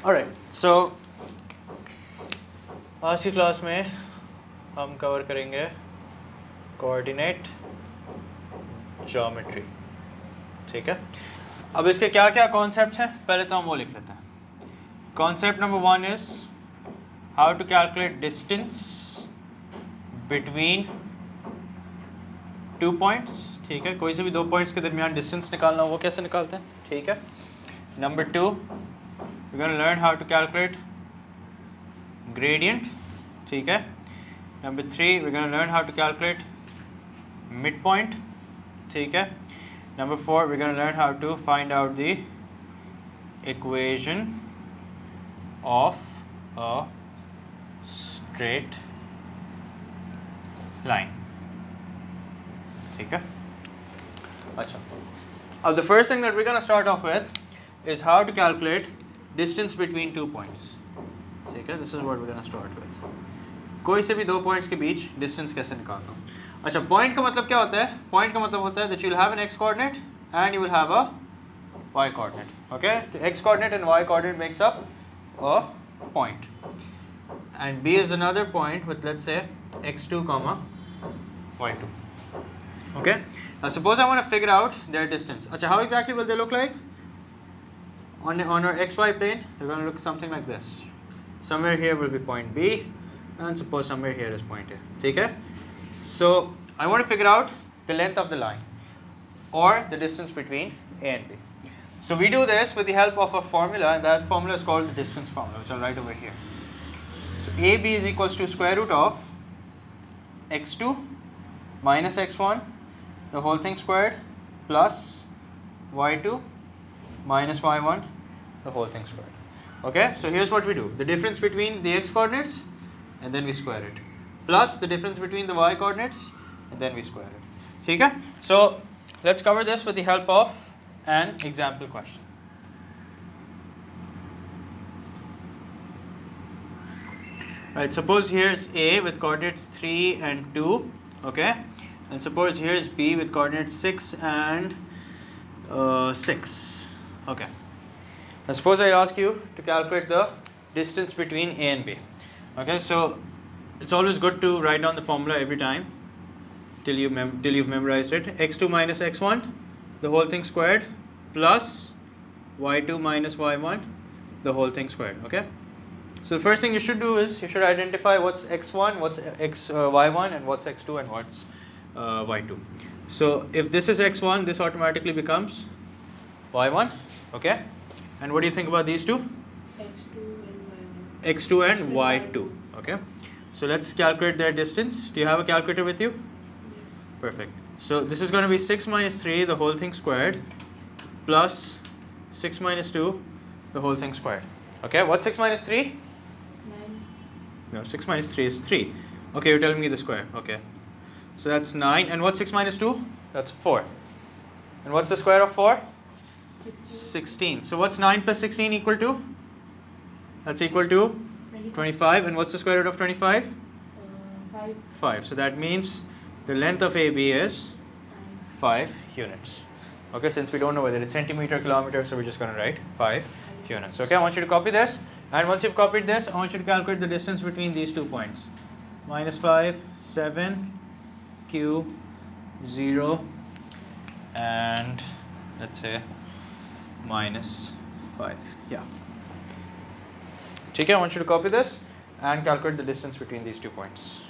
Alright, so आज की class में हम कवर करेंगे कोऑर्डिनेट ज्योमेट्री. ठीक है, अब इसके क्या क्या कॉन्सेप्ट्स हैं पहले तो हम वो लिख लेते हैं. Concept number 1 is how to calculate distance between two points. ठीक है, कोई से भी दो पॉइंट्स के दरमियान डिस्टेंस निकालना हो वो कैसे निकालते हैं. ठीक है. Number 2 we're going to learn how to calculate gradient. ठीक है. Number 3 we're going to learn how to calculate midpoint. ठीक है. Number 4 we're going to learn how to find out the equation of a straight line. ठीक है. अच्छा, अब the first thing that we're going to start off with is how to calculate distance between two points. ठीक है, this is what we're going to start with. कोई से भी दो पॉइंट्स के बीच डिस्टेंस कैसे निकालना. अच्छा, पॉइंट का मतलब क्या होता है. पॉइंट का मतलब होता है that you will have an x coordinate and you will have a y coordinate. Okay, x coordinate and y coordinate makes up a point, and B is another point with, let's say, x2 comma y2. Okay, now suppose I want to figure out their distance. अच्छा, how exactly will they look like? On our xy plane, they're going to look something like this. Somewhere here will be point B, and suppose somewhere here is point A. ठीक है? So I want to figure out the length of the line or the distance between A and B. So we do this with the help of a formula, and that formula is called the distance formula, which I'll write over here. So AB is equals to square root of x2 minus x1, the whole thing squared, plus y2 minus y1, the whole thing squared. Okay, so here's what we do. The difference between the x coordinates, and then we square it, plus the difference between the y coordinates, and then we square it. ठीक है? So let's cover this with the help of an example question. Right, suppose here's A with coordinates 3 and 2, okay, and suppose here's B with coordinates 6 and 6. Okay, now suppose I ask you to calculate the distance between A and B. Okay, so it's always good to write down the formula every time till you've memorized it. x2 minus x1, the whole thing squared, plus y2 minus y1, the whole thing squared. Okay, so the first thing you should do is you should identify what's x1, what's y1, and what's x2 and what's y2. So if this is x1, this automatically becomes y1. Okay, and what do you think about these two? x2 and y2. Okay, so let's calculate their distance. Do you have a calculator with you? Yes. Perfect. So this is going to be 6 minus 3, the whole thing squared, plus 6 minus 2, the whole thing squared. Okay, what's 6 minus 3? 9. No, 6 minus 3 is 3. Okay, you're telling me the square. Okay, so that's 9. And what's 6 minus 2? That's 4. And what's the square of 4? 16. So what's 9 plus 16 equal to? That's equal to 25. And what's the square root of 25? 5. 5. So that means the length of AB is 5 units. Okay, since we don't know whether it's centimeter or kilometer, so we're just going to write 5 units. Okay, I want you to copy this, and once you've copied this, I want you to calculate the distance between these 2 points. Minus 5, 7, Q, 0, and let's say minus 5. Yeah. ठीक है, I want you to copy this and calculate the distance between these 2 points.